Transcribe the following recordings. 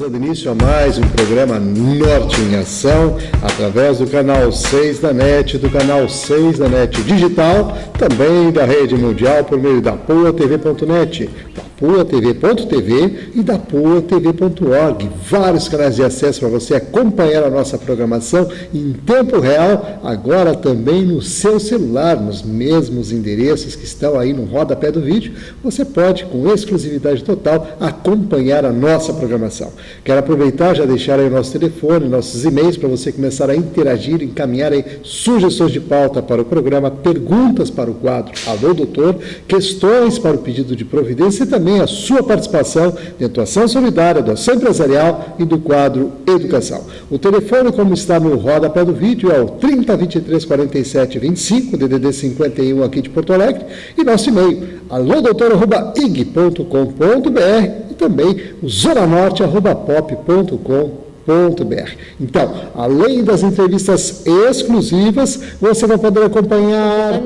dando início a mais um programa Norte em Ação, através do canal 6 da NET, do canal 6 da NET Digital, também da rede mundial por meio da PoaTV.net, da PoaTV.tv e da PoaTV.org. Vários canais de acesso para você acompanhar a nossa programação em tempo real, agora também no seu celular, nos mesmos endereços que estão aí no rodapé do vídeo. Você pode, com exclusividade total, acompanhar a nossa programação. Quero aproveitar, já deixar aí o nosso telefone, nossos e-mails, para você começar a interagir, encaminhar aí sugestões de pauta para o programa, perguntas para o quadro Alô Doutor, questões para o pedido de providência e também a sua participação dentro da ação solidária, do ação empresarial e do quadro Educação. O telefone, como está no rodapé do vídeo, é o 30 23 47 25, DDD 51 aqui de Porto Alegre, e nosso e-mail, alodoutor@ig.com.br, e também o zonanorte@pop.com.br. Então, além das entrevistas exclusivas, você vai poder acompanhar...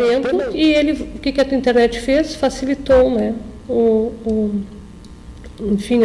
E ele, o que a tua internet fez? Facilitou, né? Enfim,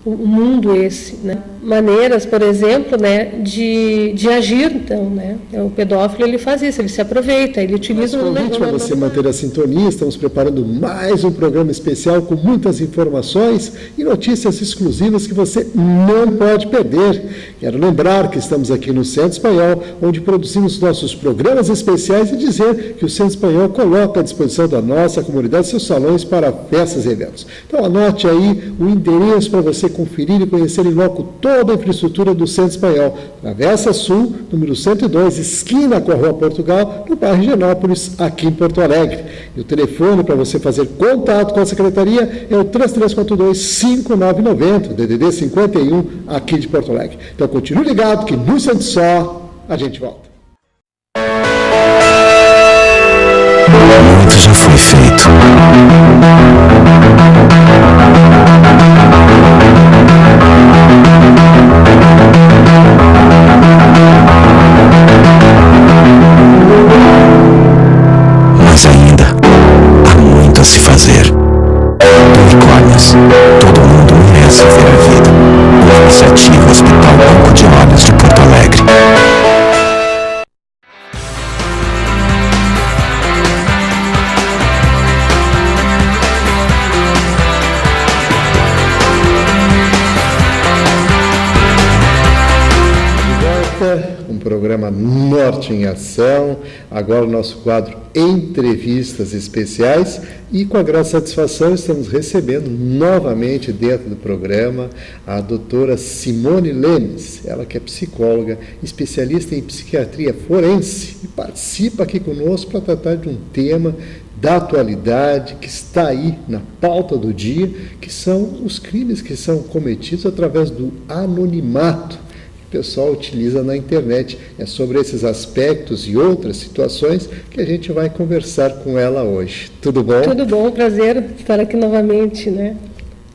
o mundo esse, né? Maneiras, por exemplo, né, de agir, então, né? O pedófilo, ele faz isso, ele se aproveita, ele utiliza... convite para você manter a sintonia, estamos preparando mais um programa especial com muitas informações e notícias exclusivas que você não pode perder. Quero lembrar que estamos aqui no Centro Espanhol, onde produzimos nossos programas especiais, e dizer que o Centro Espanhol coloca à disposição da nossa comunidade seus salões para festas e eventos. Então anote aí o endereço para você conferir e conhecer em loco toda a infraestrutura do Centro Espanhol. Travessa Sul, número 102, esquina com a Rua Portugal, no bairro Higienópolis, aqui em Porto Alegre. E o telefone para você fazer contato com a Secretaria é o 3342-5990, DDD 51, aqui de Porto Alegre. Então continue ligado que no Centro Só a gente volta. Muito já foi feito. Mas ainda há muito a se fazer. Dorcólias. Todo mundo merece ver a vida. Iniciativa Hospital Banco de Olhos de Porto Alegre. Programa Norte em Ação, agora o nosso quadro Entrevistas Especiais, e com a grande satisfação estamos recebendo novamente dentro do programa a doutora Simone Lemes, ela que é psicóloga, especialista em psiquiatria forense, e participa aqui conosco para tratar de um tema da atualidade, que está aí na pauta do dia, que são os crimes que são cometidos através do anonimato. O pessoal utiliza na internet. É sobre esses aspectos e outras situações que a gente vai conversar com ela hoje. Tudo bom? Tudo bom, prazer estar aqui novamente, né?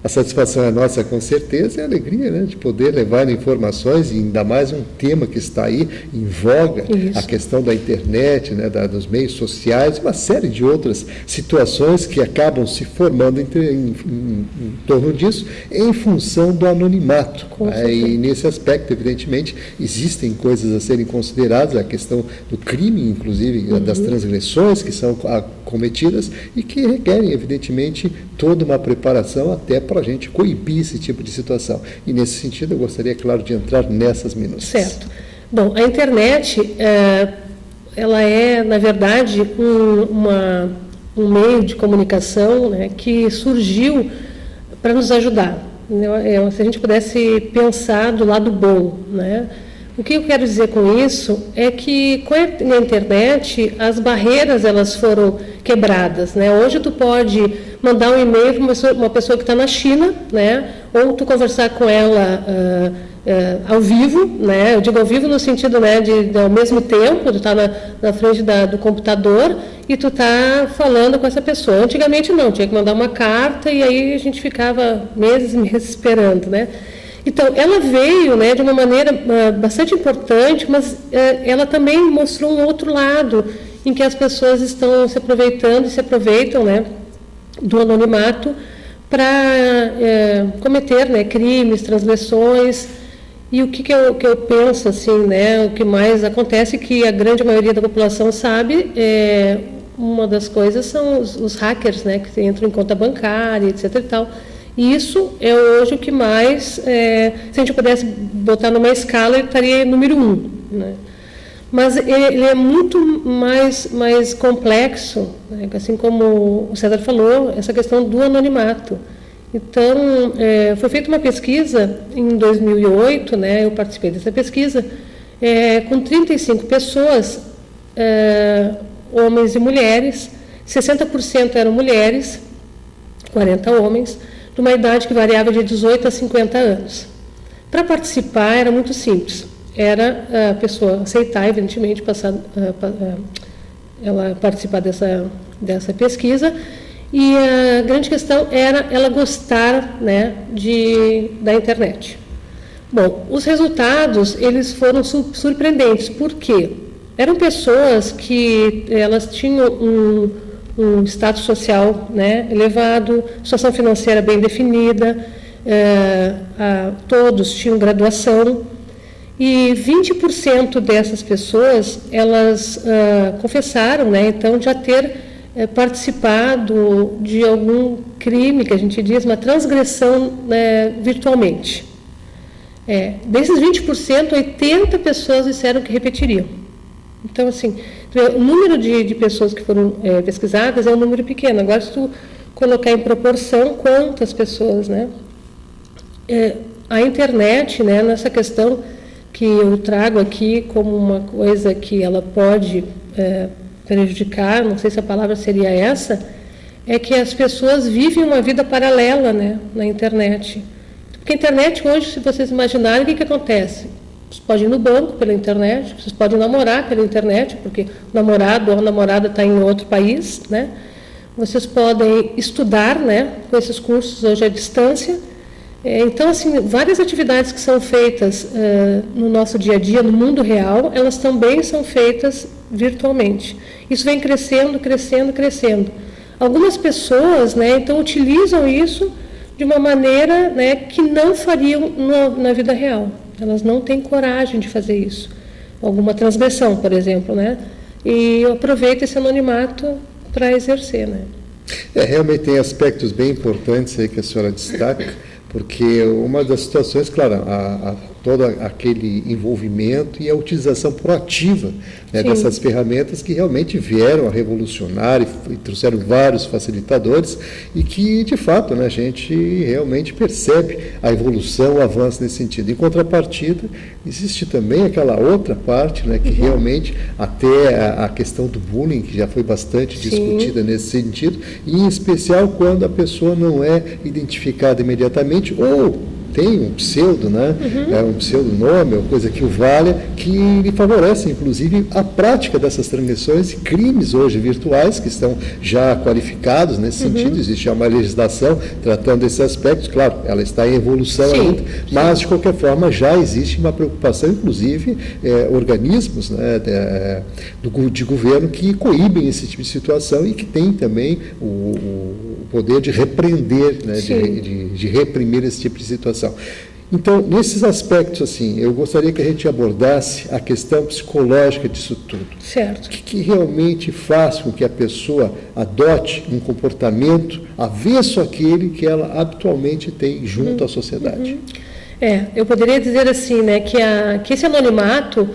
A satisfação é nossa, com certeza, e a alegria, né, de poder levar informações, e ainda mais um tema que está aí em voga, isso. A questão da internet, né, dos meios sociais, uma série de outras situações que acabam se formando em torno disso, em função do anonimato. E nesse aspecto, evidentemente, existem coisas a serem consideradas, a questão do crime, inclusive, das transgressões que são cometidas e que requerem, evidentemente, toda uma preparação até para a gente coibir esse tipo de situação. E, nesse sentido, eu gostaria, claro, de entrar nessas minúcias. Certo. Bom, a internet, ela é, na verdade, um meio de comunicação, né, que surgiu para nos ajudar. Se a gente pudesse pensar do lado bom, né? O que eu quero dizer com isso é que com a internet as barreiras elas foram quebradas, né? Hoje tu pode mandar um e-mail para uma pessoa que está na China, né? Ou tu conversar com ela ao vivo, né? Eu digo ao vivo no sentido, né, de ao mesmo tempo tu está na frente do computador e tu está falando com essa pessoa. Antigamente não, tinha que mandar uma carta e aí a gente ficava meses esperando, né? Então, ela veio, né, de uma maneira bastante importante, mas ela também mostrou um outro lado, em que as pessoas estão se aproveitando e se aproveitam, né, do anonimato para cometer, né, crimes, transgressões. E o que eu penso, assim, né, o que mais acontece, que a grande maioria da população sabe, uma das coisas são os hackers, né, que entram em conta bancária, etc. e tal. E isso é hoje o que mais, se a gente pudesse botar numa escala, ele estaria número 1, né? Mas ele é muito mais complexo, né? Assim como o César falou, essa questão do anonimato. Então, foi feita uma pesquisa em 2008, né? Eu participei dessa pesquisa, com 35 pessoas, homens e mulheres, 60% eram mulheres, 40 homens, de uma idade que variava de 18 a 50 anos. Para participar era muito simples. Era a pessoa aceitar, evidentemente, ela participar dessa pesquisa, e a grande questão era ela gostar, né, da internet. Bom, os resultados eles foram surpreendentes, porque eram pessoas que elas tinham um status social, né, elevado, situação financeira bem definida, todos tinham graduação, e 20% dessas pessoas, elas confessaram, né, então, já ter participado de algum crime, que a gente diz, uma transgressão, né, virtualmente. Desses 20%, 80 pessoas disseram que repetiriam. Então, assim, o número de pessoas que foram pesquisadas é um número pequeno. Agora, se tu colocar em proporção, quantas pessoas, né? A internet, né, nessa questão que eu trago aqui como uma coisa que ela pode prejudicar, não sei se a palavra seria essa, é que as pessoas vivem uma vida paralela, né, na internet. Porque a internet hoje, se vocês imaginarem, o que acontece? Vocês podem ir no banco pela internet, vocês podem namorar pela internet, porque o namorado ou a namorada está em outro país, né? Vocês podem estudar, né, com esses cursos hoje à distância. Então, assim, várias atividades que são feitas no nosso dia a dia, no mundo real, elas também são feitas virtualmente. Isso vem crescendo, crescendo, crescendo. Algumas pessoas, né, então, utilizam isso de uma maneira, né, que não fariam na vida real. Elas não têm coragem de fazer isso. Alguma transgressão, por exemplo, né? E aproveita esse anonimato para exercer, né? Realmente tem aspectos bem importantes aí que a senhora destaca, porque uma das situações, claro, todo aquele envolvimento e a utilização proativa, né, dessas ferramentas que realmente vieram a revolucionar e trouxeram vários facilitadores e que, de fato, né, a gente realmente percebe a evolução, o avanço nesse sentido. Em contrapartida, existe também aquela outra parte, né, que realmente até a questão do bullying, que já foi bastante discutida nesse sentido, e em especial quando a pessoa não é identificada imediatamente ou tem um pseudo, né? Um pseudonome, ou coisa que o valha, que lhe favorece, inclusive, a prática dessas transgressões e crimes hoje virtuais, que estão já qualificados nesse sentido. Existe já uma legislação tratando desses aspectos. Claro, ela está em evolução ainda, mas, de qualquer forma, já existe uma preocupação, inclusive, organismos, né, de governo que coíbem esse tipo de situação e que têm também o poder de repreender, né, de reprimir esse tipo de situação. Então, nesses aspectos, assim, eu gostaria que a gente abordasse a questão psicológica disso tudo. Certo. O que realmente faz com que a pessoa adote um comportamento avesso àquele que ela habitualmente tem junto à sociedade? Eu poderia dizer assim, né, que esse anonimato,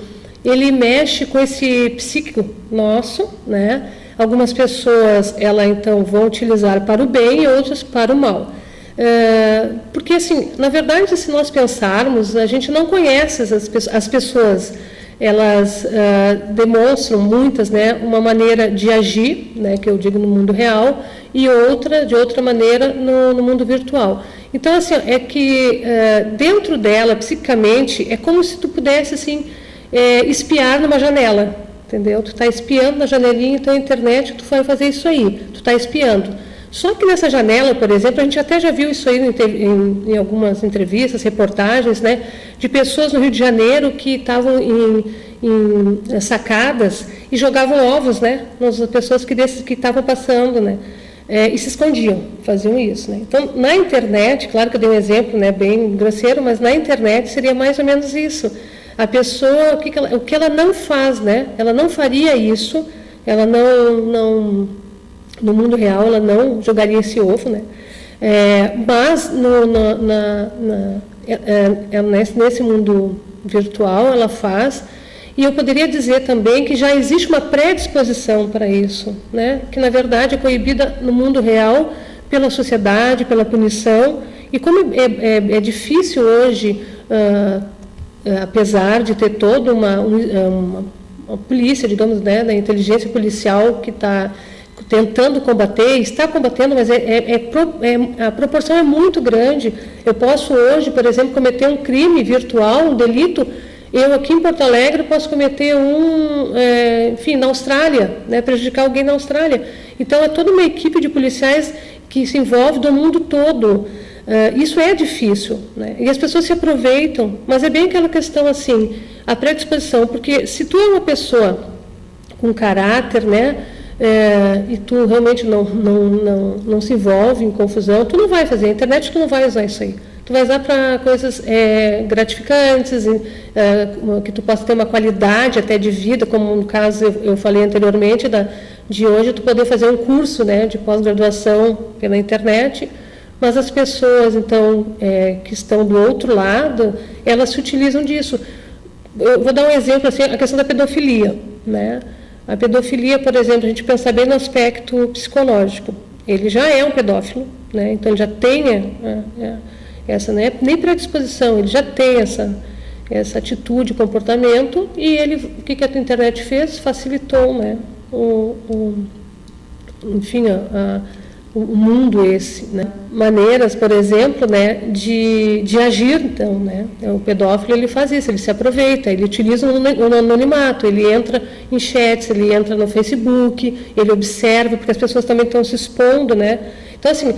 ele mexe com esse psíquico nosso, né? Algumas pessoas, então, vão utilizar para o bem e outras para o mal. Porque, assim, na verdade, se nós pensarmos, a gente não conhece as pessoas. Elas demonstram, muitas, né, uma maneira de agir, né, que eu digo no mundo real, e de outra maneira no mundo virtual. Então, assim, é que dentro dela, psicicamente, é como se tu pudesse, assim, espiar numa janela, entendeu? Tu está espiando na janelinha, então a internet, tu vai fazer isso aí, tu está espiando. Só que nessa janela, por exemplo, a gente até já viu isso aí em algumas entrevistas, reportagens, né, de pessoas no Rio de Janeiro que estavam em sacadas e jogavam ovos, né, nas pessoas que estavam passando, né. e se escondiam, faziam isso, né? Então, na internet, claro que eu dei um exemplo, né, bem grosseiro, mas na internet seria mais ou menos isso. A pessoa, o que ela não faz, né? Ela não faria isso, ela não no mundo real, ela não jogaria esse ovo, né? Mas nesse mundo virtual ela faz, e eu poderia dizer também que já existe uma predisposição para isso, né? Que na verdade é coibida no mundo real pela sociedade, pela punição, e como é difícil hoje, apesar de ter toda uma polícia, digamos, né, da inteligência policial que está tentando combater, está combatendo, mas a proporção é muito grande. Eu posso hoje, por exemplo, cometer um crime virtual, um delito. Eu aqui em Porto Alegre posso cometer na Austrália, né, prejudicar alguém na Austrália. Então é toda uma equipe de policiais que se envolve do mundo todo. Isso é difícil, né? E as pessoas se aproveitam, mas é bem aquela questão assim, a predisposição, porque se tu é uma pessoa com caráter, né, e tu realmente não se envolve em confusão, tu não vai fazer a internet, tu não vai usar isso aí. Tu vai usar para coisas gratificantes, que tu possa ter uma qualidade até de vida, como no caso eu falei anteriormente, de hoje tu poder fazer um curso, né, de pós-graduação pela internet, mas as pessoas, então, que estão do outro lado, elas se utilizam disso. Eu vou dar um exemplo, assim, a questão da pedofilia, né? A pedofilia, por exemplo, a gente pensa bem no aspecto psicológico. Ele já é um pedófilo, né? Então ele já tem essa, né, nem predisposição, ele já tem essa atitude, comportamento, e ele, o que a internet fez? Facilitou, né, o mundo esse, né? Maneiras, por exemplo, né, de agir, então, né? O pedófilo, ele faz isso, ele se aproveita, ele utiliza o anonimato, ele entra em chats, ele entra no Facebook, ele observa, porque as pessoas também estão se expondo, né? Então, assim,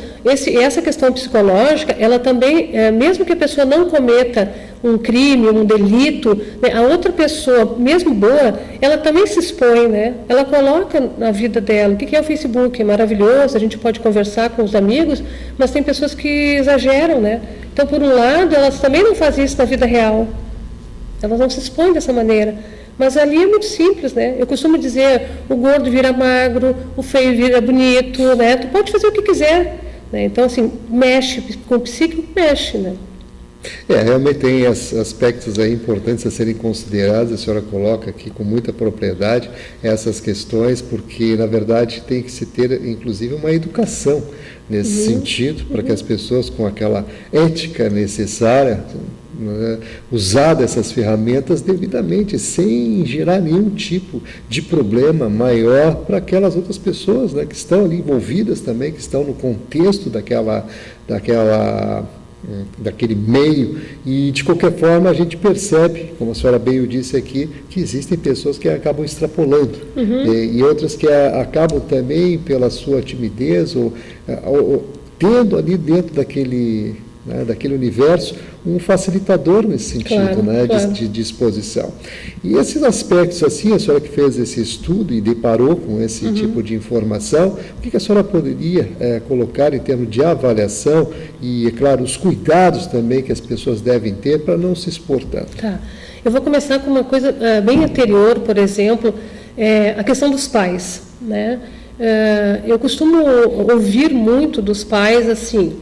essa questão psicológica, ela também, mesmo que a pessoa não cometa um crime, um delito, né, a outra pessoa, mesmo boa, ela também se expõe, né? Ela coloca na vida dela. O que é o Facebook? É maravilhoso, a gente pode conversar com os amigos, mas tem pessoas que exageram, né? Então, por um lado, elas também não fazem isso na vida real. Elas não se expõem dessa maneira. Mas ali é muito simples, né? Eu costumo dizer, o gordo vira magro, o feio vira bonito, né? Tu pode fazer o que quiser, né? Então, assim, mexe, com o psíquico, mexe, né? Realmente tem aspectos aí importantes a serem considerados, a senhora coloca aqui com muita propriedade essas questões, porque, na verdade, tem que se ter, inclusive, uma educação nesse sentido, para que as pessoas com aquela ética necessária, usar dessas ferramentas devidamente, sem gerar nenhum tipo de problema maior para aquelas outras pessoas, né, que estão ali envolvidas também, que estão no contexto daquele meio, e de qualquer forma a gente percebe, como a senhora bem disse aqui, que existem pessoas que acabam extrapolando, e outras que acabam também pela sua timidez ou tendo ali dentro daquele universo um facilitador nesse sentido, claro, né, claro. de exposição. E esses aspectos, assim, a senhora que fez esse estudo e deparou com esse tipo de informação, o que a senhora poderia colocar em termos de avaliação e, é claro, os cuidados também que as pessoas devem ter para não se expor tanto? Tá. Eu vou começar com uma coisa bem anterior, por exemplo, a questão dos pais, né? Eu costumo ouvir muito dos pais assim: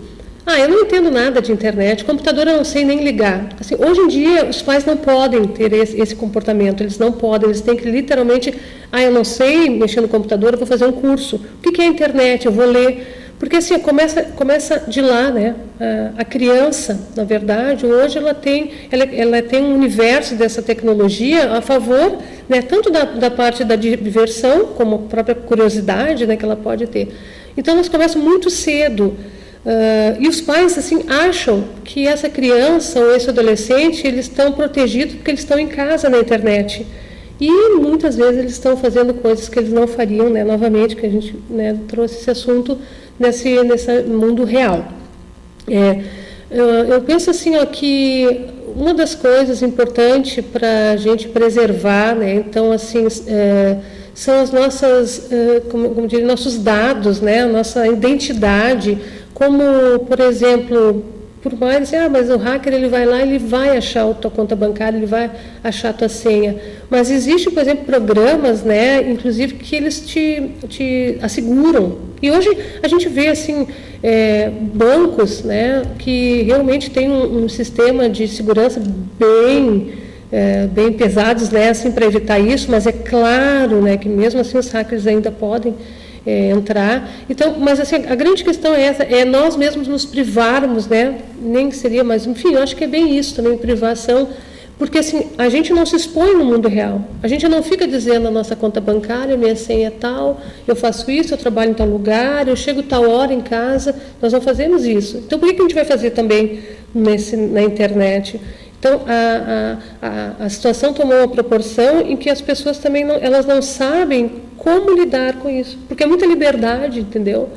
eu não entendo nada de internet, computador eu não sei nem ligar. Assim, hoje em dia, os pais não podem ter esse comportamento, eles não podem, eles têm que literalmente, eu não sei mexer no computador, eu vou fazer um curso. O que é a internet? Eu vou ler. Porque assim, começa de lá, né? A criança, na verdade, hoje ela tem um universo dessa tecnologia a favor, né, tanto da parte da diversão, como a própria curiosidade, né, que ela pode ter. Então, elas começam muito cedo. E os pais assim acham que essa criança ou esse adolescente, eles estão protegidos porque eles estão em casa na internet. E muitas vezes eles estão fazendo coisas que eles não fariam, né? Novamente, que a gente, né, trouxe esse assunto nesse mundo real. Eu penso assim, que uma das coisas importantes para a gente preservar, né? Então, assim, são as nossas, como diria, nossos dados, né? A nossa identidade, como, por exemplo, por mais, mas o hacker ele vai lá, ele vai achar a tua conta bancária, ele vai achar a tua senha. Mas existe, por exemplo, programas, né, inclusive, que eles te asseguram. E hoje a gente vê assim bancos, né, que realmente tem um sistema de segurança bem pesados, né, assim, para evitar isso. Mas é claro, né, que mesmo assim os hackers ainda podem entrar. Então, mas assim, a grande questão é essa, é nós mesmos nos privarmos, né? Nem seria, mas enfim, eu acho que é bem isso também, privação, porque assim, a gente não se expõe no mundo real. A gente não fica dizendo a nossa conta bancária, minha senha é tal, eu faço isso, eu trabalho em tal lugar, eu chego tal hora em casa, nós não fazemos isso. Então, por que a gente vai fazer também na internet? Então, a situação tomou uma proporção em que as pessoas também elas não sabem como lidar com isso, porque é muita liberdade, entendeu?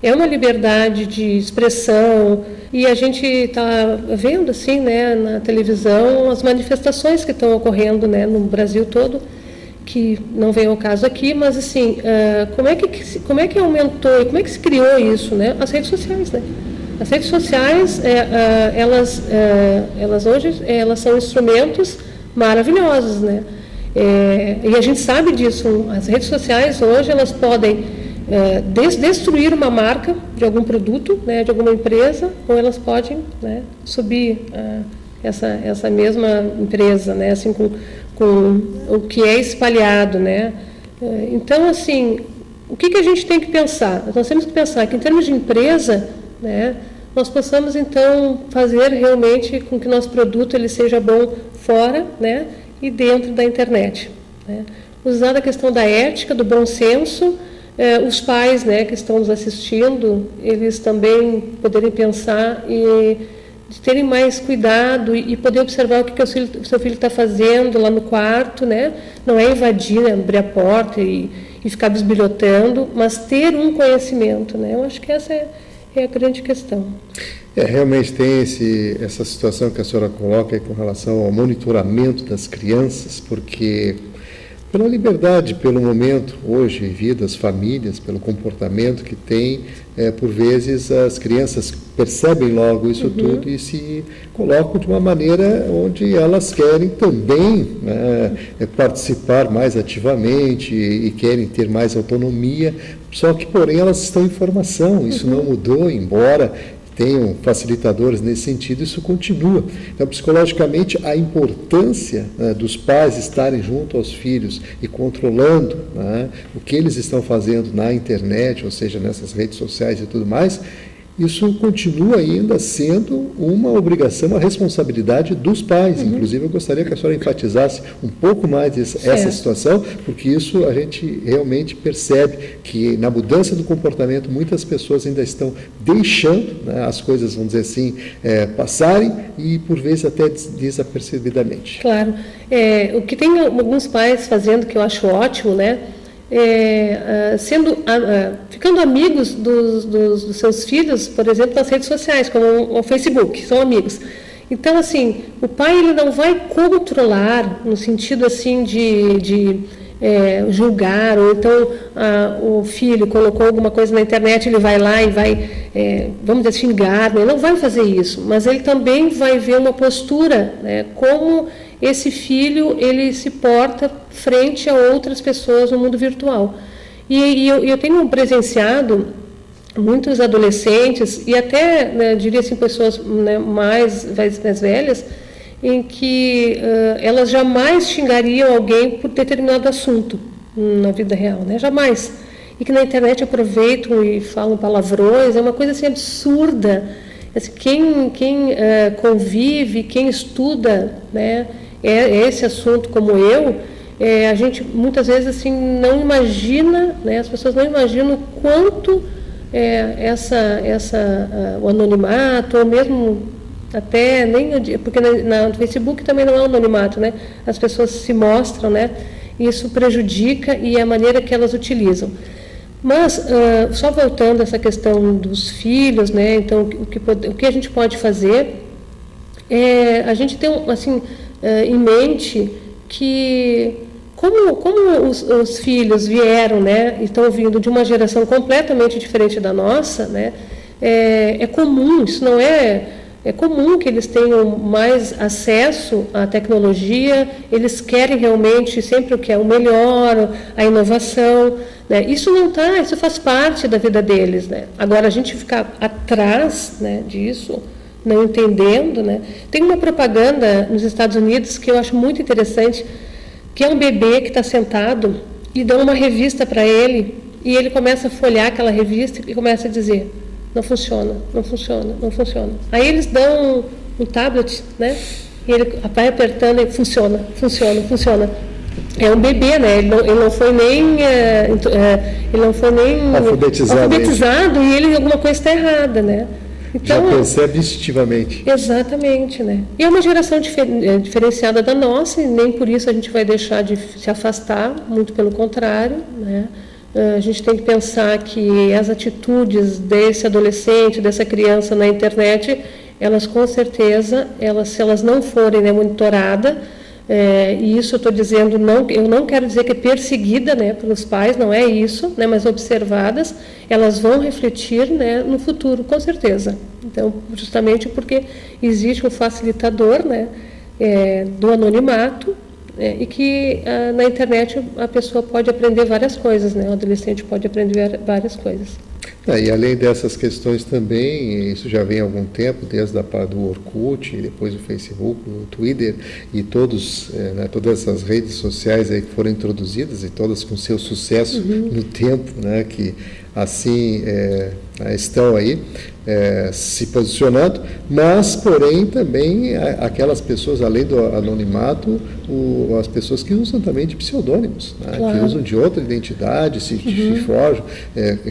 É uma liberdade de expressão, e a gente está vendo, assim, né, na televisão, as manifestações que estão ocorrendo, né, no Brasil todo, que não vem ao caso aqui, mas, assim, como é que aumentou, como é que se criou isso, né? As redes sociais, né? As redes sociais, elas hoje são instrumentos maravilhosos, né? E a gente sabe disso. As redes sociais hoje elas podem destruir uma marca de algum produto, né, de alguma empresa, ou elas podem, né, subir essa mesma empresa, né, assim, com o que é espalhado, né? Então, assim, o que a gente tem que pensar? Nós temos que pensar que, em termos de empresa, né, nós possamos, então, fazer realmente com que nosso produto ele seja bom fora, né, e dentro da internet, né? Usar a questão da ética, do bom senso, os pais, né, que estão nos assistindo, eles também poderem pensar e de terem mais cuidado e poder observar o que o seu filho está fazendo lá no quarto, né? Não é invadir, né, abrir a porta e ficar bisbilhotando, mas ter um conhecimento, né? Eu acho que essa é a grande questão. Realmente tem essa situação que a senhora coloca aí com relação ao monitoramento das crianças, porque pela liberdade, pelo momento hoje vivido, as famílias, pelo comportamento que tem, por vezes as crianças percebem logo isso tudo e se colocam de uma maneira onde elas querem também, né, participar mais ativamente e querem ter mais autonomia, só que, porém, elas estão em formação, isso não mudou, embora tenham facilitadores nesse sentido, isso continua. Então, psicologicamente, a importância, né, dos pais estarem junto aos filhos e controlando, né, o que eles estão fazendo na internet, ou seja, nessas redes sociais e tudo mais, isso continua ainda sendo uma obrigação, uma responsabilidade dos pais. Inclusive, eu gostaria que a senhora enfatizasse um pouco mais essa situação, porque isso a gente realmente percebe que na mudança do comportamento muitas pessoas ainda estão deixando, né, as coisas, vamos dizer assim, passarem e por vezes até desapercebidamente. Claro. O que tem alguns pais fazendo, que eu acho ótimo, né? Ficando amigos dos seus filhos, por exemplo, nas redes sociais, como o Facebook, são amigos. Então, assim, o pai ele não vai controlar no sentido assim de julgar, ou então o filho colocou alguma coisa na internet, ele vai lá e vai, vamos dizer, xingar, né? Ele não vai fazer isso, mas ele também vai ver uma postura, né, como esse filho ele se porta frente a outras pessoas no mundo virtual. E eu tenho presenciado muitos adolescentes e até, né, diria assim, pessoas, né, mais velhas, em que elas jamais xingariam alguém por determinado assunto na vida real, né? Jamais. E que na internet aproveitam e falam palavrões, é uma coisa assim absurda. Assim, quem convive, quem estuda, né, esse assunto como eu, a gente muitas vezes assim não imagina, né, as pessoas não imaginam o quanto o anonimato, ou mesmo até nem porque no Facebook também não é anonimato, né? As pessoas se mostram, né? Isso prejudica e a maneira que elas utilizam. Mas só voltando a essa questão dos filhos, né? Então o que a gente pode fazer a gente tem assim em mente que Como os filhos vieram, né, e estão vindo de uma geração completamente diferente da nossa, né, é comum, isso não é comum que eles tenham mais acesso à tecnologia, eles querem realmente sempre o que é o melhor, a inovação, né, isso faz parte da vida deles, né. Agora, a gente ficar atrás, né, disso, não entendendo, né, tem uma propaganda nos Estados Unidos que eu acho muito interessante, que é um bebê que está sentado e dão uma revista para ele e ele começa a folhear aquela revista e começa a dizer: não funciona, não funciona, não funciona. Aí eles dão um tablet, né? E ele vai apertando e funciona, funciona, funciona. É um bebê, né? Ele não foi nem alfabetizado e alguma coisa está errada, né? Então, já percebe instintivamente. Exatamente, né? E é uma geração diferenciada da nossa, e nem por isso a gente vai deixar de se afastar, muito pelo contrário, né? A gente tem que pensar que as atitudes desse adolescente, dessa criança na internet, elas com certeza, se elas não forem, né, monitoradas, e isso eu estou dizendo, eu não quero dizer que é perseguida, né, pelos pais, não é isso, né, mas observadas, elas vão refletir, né, no futuro, com certeza. Então, justamente porque existe um facilitador, né, do anonimato, e que na internet a pessoa pode aprender várias coisas, né, o adolescente pode aprender várias coisas. E além dessas questões também, isso já vem há algum tempo, desde do Orkut, depois o Facebook, o Twitter e todas essas redes sociais aí que foram introduzidas e todas com seu sucesso no tempo, né, que assim estão aí se posicionando, mas porém também aquelas pessoas, além do anonimato, as pessoas que usam também de pseudônimos, né, que usam de outra identidade, se forjam,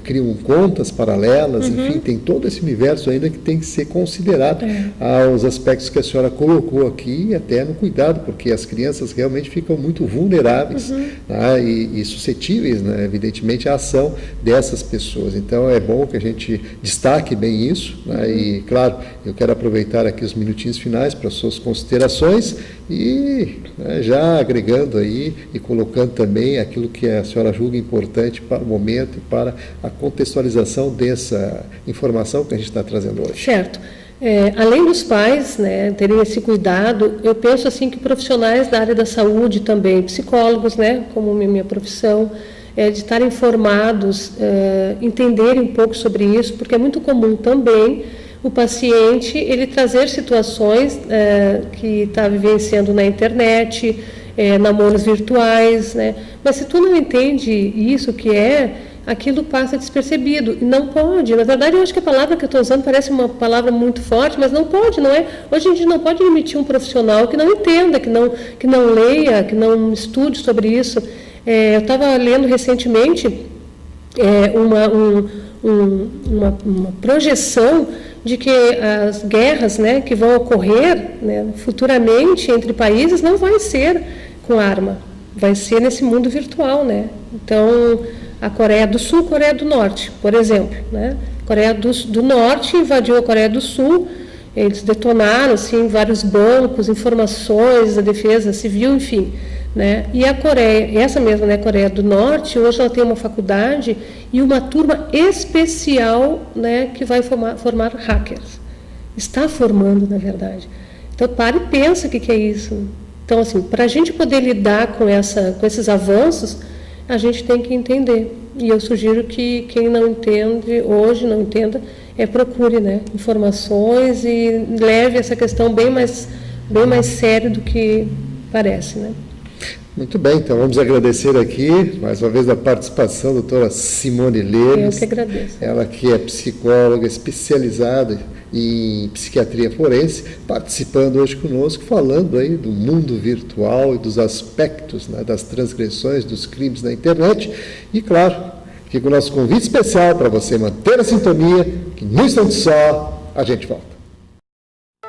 criam contas paralelas, enfim, tem todo esse universo ainda que tem que ser considerado aos aspectos que a senhora colocou aqui, e até no cuidado, porque as crianças realmente ficam muito vulneráveis, né, e suscetíveis, né, evidentemente, à ação dessas pessoas. Então é bom que a gente destaque bem isso, né, e claro, eu quero aproveitar aqui os minutinhos finais para suas considerações e, né, já agregando aí e colocando também aquilo que a senhora julga importante para o momento e para a contextualização dessa informação que a gente está trazendo hoje. Certo. Além dos pais, né, terem esse cuidado, eu penso assim que profissionais da área da saúde também, psicólogos, né, como minha profissão, de estarem informados, entenderem um pouco sobre isso, porque é muito comum também o paciente ele trazer situações que está vivenciando na internet, namoros virtuais, né? Mas se tu não entende isso que aquilo passa despercebido. E não pode. Na verdade, eu acho que a palavra que eu estou usando parece uma palavra muito forte, mas não pode, não é? Hoje a gente não pode emitir um profissional que não entenda, que não leia, que não estude sobre isso. Eu estava lendo recentemente uma projeção de que as guerras, né, que vão ocorrer, né, futuramente entre países não vai ser com arma, vai ser nesse mundo virtual, né? Então, a Coreia do Sul, Coreia do Norte, por exemplo, né? A Coreia do Norte invadiu a Coreia do Sul, eles detonaram assim vários bancos, informações da defesa civil, enfim, né? E a Coreia, essa mesma, né, Coreia do Norte, hoje ela tem uma faculdade e uma turma especial, né, que vai formar hackers. Está formando, na verdade. Então, para e pensa o que é isso. Então, assim, para a gente poder lidar com esses avanços, a gente tem que entender. E eu sugiro que quem não entende, hoje não entenda, procure, né, informações e leve essa questão bem mais séria do que parece, né? Muito bem, então vamos agradecer aqui, mais uma vez, a participação da doutora Simone Lemes. Eu que agradeço. Ela que é psicóloga especializada em psiquiatria forense, participando hoje conosco, falando aí do mundo virtual e dos aspectos, né, das transgressões, dos crimes na internet. E, claro, fica o nosso convite especial para você manter a sintonia, que num instante só a gente volta.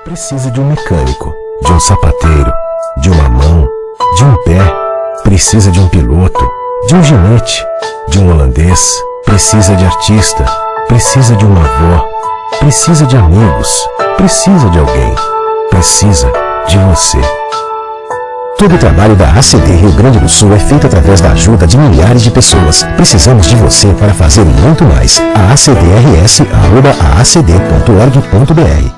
Precisa de um mecânico, de um sapateiro, de uma mão, de um pé, precisa de um piloto, de um ginete, de um holandês, precisa de artista, precisa de uma avó, precisa de amigos, precisa de alguém, precisa de você. Todo o trabalho da ACD Rio Grande do Sul é feito através da ajuda de milhares de pessoas. Precisamos de você para fazer muito mais. acdrs@aacd.org.br.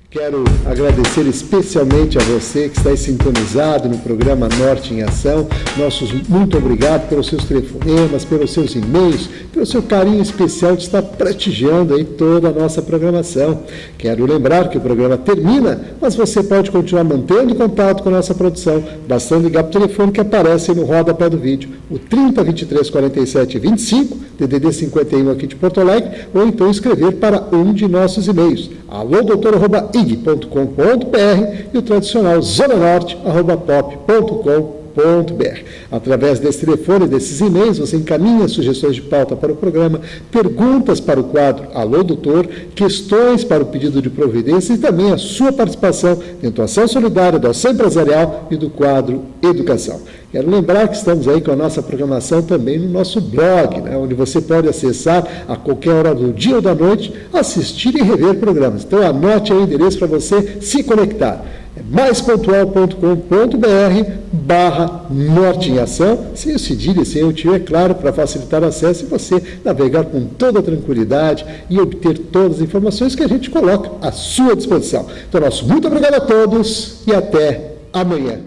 Quero agradecer especialmente a você que está sintonizado no programa Norte em Ação. Nossos muito obrigado pelos seus telefonemas, pelos seus e-mails, pelo seu carinho especial de estar prestigiando aí toda a nossa programação. Quero lembrar que o programa termina, mas você pode continuar mantendo contato com a nossa produção, bastando ligar para o telefone que aparece aí no rodapé do vídeo, o 30 23 47 25, DDD 51 aqui de Porto Alegre, ou então escrever para um de nossos e-mails, alodoutor@ig.com.br e o tradicional zonanorte@pop.com.br. Através desse telefone, desses e-mails, você encaminha sugestões de pauta para o programa, perguntas para o quadro Alô Doutor, questões para o pedido de providência e também a sua participação dentro da ação solidária, da ação empresarial e do quadro Educação. Quero lembrar que estamos aí com a nossa programação também no nosso blog, né, onde você pode acessar a qualquer hora do dia ou da noite, assistir e rever programas. Então anote aí o endereço para você se conectar. É maispontual.com.br/Norte em Ação, sem o cedilha, sem o tio, é claro, para facilitar o acesso e você navegar com toda a tranquilidade e obter todas as informações que a gente coloca à sua disposição. Então, nosso muito obrigado a todos e até amanhã.